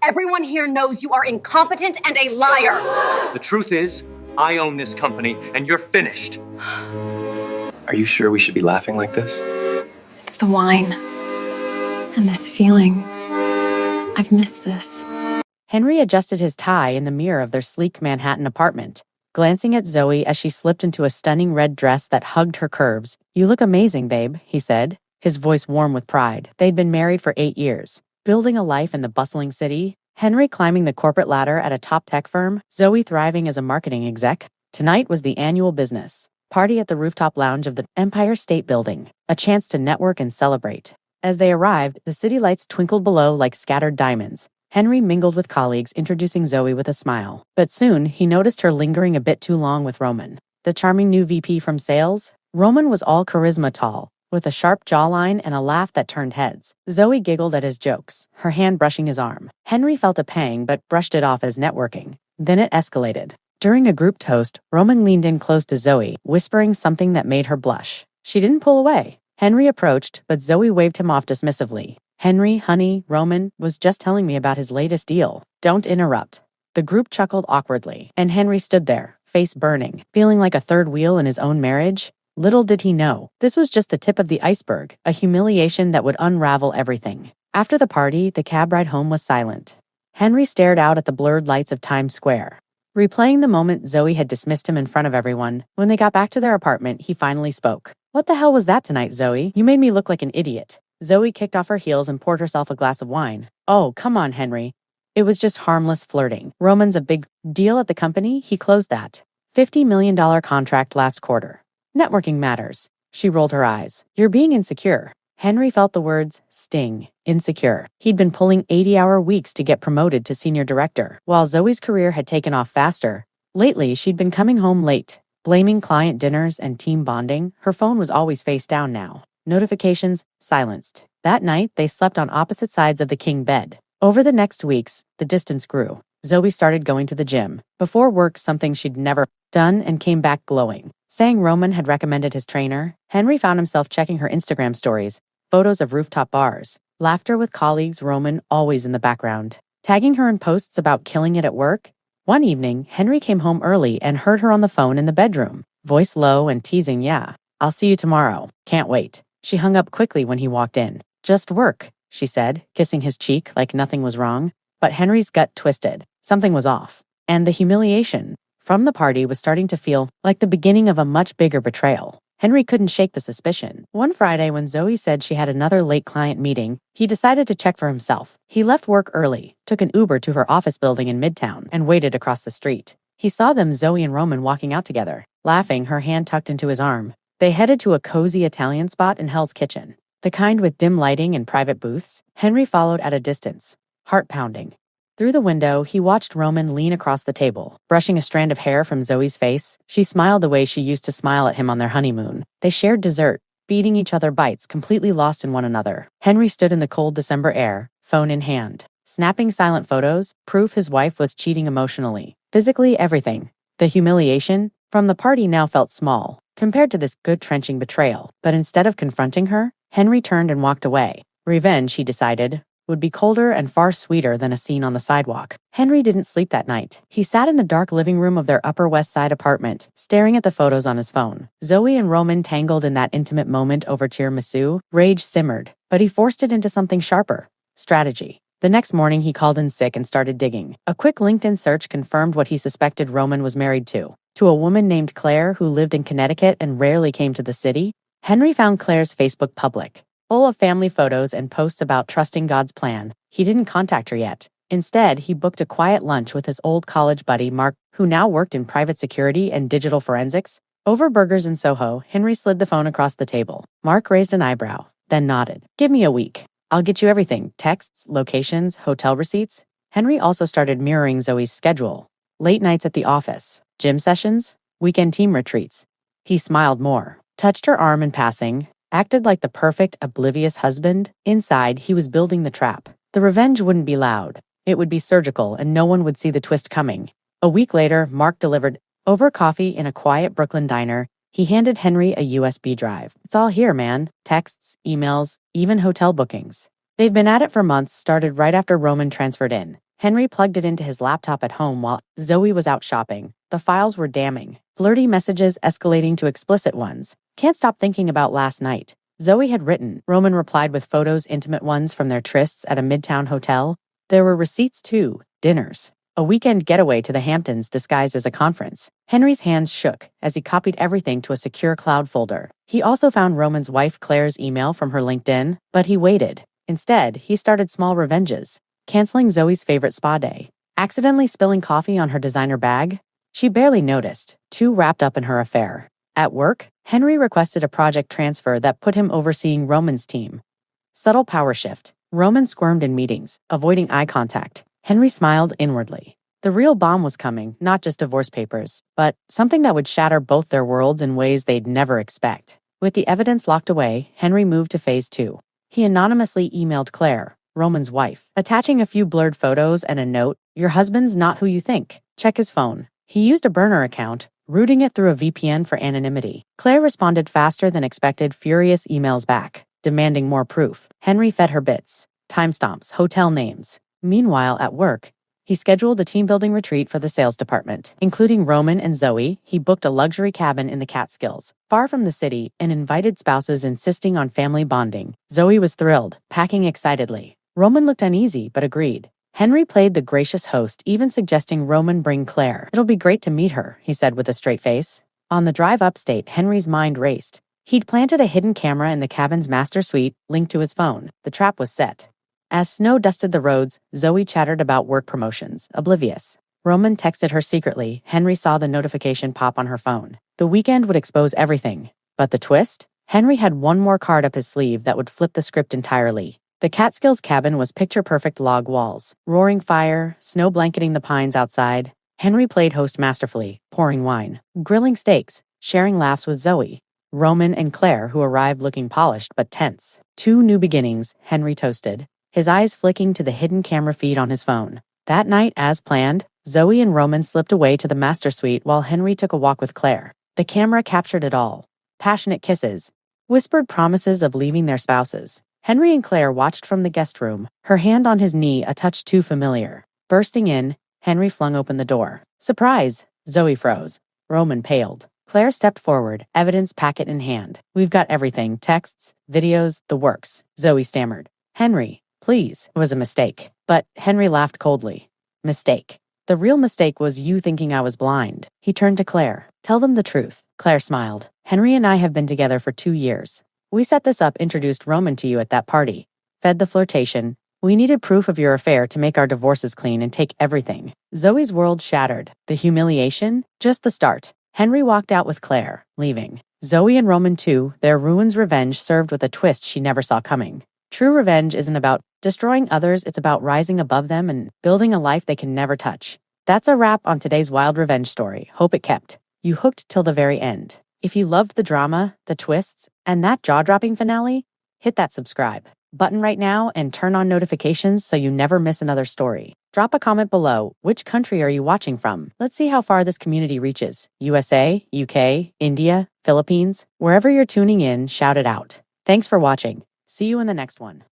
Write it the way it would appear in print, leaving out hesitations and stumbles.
Everyone here knows you are incompetent and a liar. The truth is, I own this company, and you're finished. Are you sure we should be laughing like this? It's the wine. And this feeling. I've missed this. Henry adjusted his tie in the mirror of their sleek Manhattan apartment, glancing at Zoe as she slipped into a stunning red dress that hugged her curves. "You look amazing, babe," he said, his voice warm with pride. They'd been married for 8 years, building a life in the bustling city, Henry climbing the corporate ladder at a top tech firm, Zoe thriving as a marketing exec. Tonight was the annual business party at the rooftop lounge of the Empire State Building, a chance to network and celebrate. As they arrived, the city lights twinkled below like scattered diamonds. Henry mingled with colleagues, introducing Zoe with a smile. But soon, he noticed her lingering a bit too long with Roman, the charming new VP from sales. Roman was all charisma tall, with a sharp jawline and a laugh that turned heads. Zoe giggled at his jokes, her hand brushing his arm. Henry felt a pang but brushed it off as networking. Then it escalated. During a group toast, Roman leaned in close to Zoe, whispering something that made her blush. She didn't pull away. Henry approached, but Zoe waved him off dismissively. "Henry, honey, Roman was just telling me about his latest deal. Don't interrupt." The group chuckled awkwardly, and Henry stood there, face burning, feeling like a third wheel in his own marriage. Little did he know, this was just the tip of the iceberg, a humiliation that would unravel everything. After the party, the cab ride home was silent. Henry stared out at the blurred lights of Times Square, replaying the moment Zoe had dismissed him in front of everyone. When they got back to their apartment, he finally spoke. "What the hell was that tonight, Zoe? You made me look like an idiot." Zoe kicked off her heels and poured herself a glass of wine. "Oh, come on, Henry. It was just harmless flirting. Roman's a big deal at the company. He closed that $50 million contract last quarter. Networking matters." She rolled her eyes. "You're being insecure." Henry felt the words sting. Insecure. He'd been pulling 80-hour weeks to get promoted to senior director, while Zoe's career had taken off faster. Lately, she'd been coming home late, blaming client dinners and team bonding. Her phone was always face down now. Notifications silenced. That night, they slept on opposite sides of the king bed. Over the next weeks, the distance grew. Zoe started going to the gym. Before work, something she'd never done, and came back glowing. Saying Roman had recommended his trainer, Henry found himself checking her Instagram stories, photos of rooftop bars, laughter with colleagues, Roman always in the background, tagging her in posts about killing it at work. One evening, Henry came home early and heard her on the phone in the bedroom, voice low and teasing, "Yeah, I'll see you tomorrow. Can't wait." She hung up quickly when he walked in. "Just work," she said, kissing his cheek like nothing was wrong. But Henry's gut twisted. Something was off. And the humiliation from the party was starting to feel like the beginning of a much bigger betrayal. Henry couldn't shake the suspicion. One Friday, when Zoe said she had another late client meeting, he decided to check for himself. He left work early, took an Uber to her office building in Midtown, and waited across the street. He saw them, Zoe and Roman, walking out together, laughing, her hand tucked into his arm. They headed to a cozy Italian spot in Hell's Kitchen, the kind with dim lighting and private booths. Henry followed at a distance, heart pounding. Through the window, he watched Roman lean across the table, brushing a strand of hair from Zoe's face. She smiled the way she used to smile at him on their honeymoon. They shared dessert, feeding each other bites, completely lost in one another. Henry stood in the cold December air, phone in hand, snapping silent photos, proof his wife was cheating emotionally, physically, everything. The humiliation from the party now felt small, compared to this good-trenching betrayal. But instead of confronting her, Henry turned and walked away. Revenge, he decided, would be colder and far sweeter than a scene on the sidewalk. Henry didn't sleep that night. He sat in the dark living room of their Upper West Side apartment, staring at the photos on his phone. Zoe and Roman tangled in that intimate moment over tiramisu. Rage simmered, but he forced it into something sharper. Strategy. The next morning, he called in sick and started digging. A quick LinkedIn search confirmed what he suspected Roman was married to a woman named Claire who lived in Connecticut and rarely came to the city. Henry found Claire's Facebook public, full of family photos and posts about trusting God's plan. He didn't contact her yet. Instead, he booked a quiet lunch with his old college buddy, Mark, who now worked in private security and digital forensics. Over burgers in Soho, Henry slid the phone across the table. Mark raised an eyebrow, then nodded. "Give me a week. I'll get you everything. Texts, locations, hotel receipts." Henry also started mirroring Zoe's schedule. Late nights at the office, gym sessions, weekend team retreats. He smiled more, touched her arm in passing, acted like the perfect, oblivious husband. Inside, he was building the trap. The revenge wouldn't be loud. It would be surgical, and no one would see the twist coming. A week later, Mark delivered. Over coffee in a quiet Brooklyn diner, he handed Henry a USB drive. "It's all here, man. Texts, emails, even hotel bookings." They've been at it for months, started right after Roman transferred in. Henry plugged it into his laptop at home while Zoe was out shopping. The files were damning. Flirty messages escalating to explicit ones. Can't stop thinking about last night. Zoe had written. Roman replied with photos, intimate ones from their trysts at a midtown hotel. There were receipts too. Dinners. A weekend getaway to the Hamptons disguised as a conference. Henry's hands shook as he copied everything to a secure cloud folder. He also found Roman's wife Claire's email from her LinkedIn, but he waited. Instead, he started small revenges. Canceling Zoe's favorite spa day. Accidentally spilling coffee on her designer bag. She barely noticed, too wrapped up in her affair. At work, Henry requested a project transfer that put him overseeing Roman's team. Subtle power shift. Roman squirmed in meetings, avoiding eye contact. Henry smiled inwardly. The real bomb was coming, not just divorce papers, but something that would shatter both their worlds in ways they'd never expect. With the evidence locked away, Henry moved to phase 2. He anonymously emailed Claire, Roman's wife, attaching a few blurred photos and a note, "Your husband's not who you think. Check his phone." He used a burner account, routing it through a VPN for anonymity. Claire responded faster than expected, furious emails back, demanding more proof. Henry fed her bits, timestamps, hotel names. Meanwhile, at work, he scheduled a team-building retreat for the sales department. Including Roman and Zoe, he booked a luxury cabin in the Catskills, far from the city, and invited spouses insisting on family bonding. Zoe was thrilled, packing excitedly. Roman looked uneasy, but agreed. Henry played the gracious host, even suggesting Roman bring Claire. "It'll be great to meet her," he said with a straight face. On the drive upstate, Henry's mind raced. He'd planted a hidden camera in the cabin's master suite, linked to his phone. The trap was set. As snow dusted the roads, Zoe chattered about work promotions, oblivious. Roman texted her secretly. Henry saw the notification pop on her phone. The weekend would expose everything. But the twist? Henry had one more card up his sleeve that would flip the script entirely. The Catskills cabin was picture-perfect log walls, roaring fire, snow blanketing the pines outside. Henry played host masterfully, pouring wine, grilling steaks, sharing laughs with Zoe, Roman and Claire, who arrived looking polished but tense. 2 new beginnings, Henry toasted, his eyes flicking to the hidden camera feed on his phone. That night, as planned, Zoe and Roman slipped away to the master suite while Henry took a walk with Claire. The camera captured it all. Passionate kisses, whispered promises of leaving their spouses. Henry and Claire watched from the guest room, her hand on his knee a touch too familiar. Bursting in, Henry flung open the door. "Surprise!" Zoe froze. Roman paled. Claire stepped forward, evidence packet in hand. "We've got everything, texts, videos, the works," Zoe stammered. "Henry, please." It was a mistake. But Henry laughed coldly. "Mistake. The real mistake was you thinking I was blind." He turned to Claire. "Tell them the truth." Claire smiled. "Henry and I have been together for 2 years. We set this up, introduced Roman to you at that party. Fed the flirtation. We needed proof of your affair to make our divorces clean and take everything." Zoe's world shattered. The humiliation? Just the start. Henry walked out with Claire, leaving. Zoe and Roman too, their ruin's revenge served with a twist she never saw coming. True revenge isn't about destroying others, it's about rising above them and building a life they can never touch. That's a wrap on today's wild revenge story. Hope it kept you hooked till the very end. If you loved the drama, the twists, and that jaw-dropping finale, hit that subscribe button right now and turn on notifications so you never miss another story. Drop a comment below. Which country are you watching from? Let's see how far this community reaches. USA, UK, India, Philippines. Wherever you're tuning in, shout it out. Thanks for watching. See you in the next one.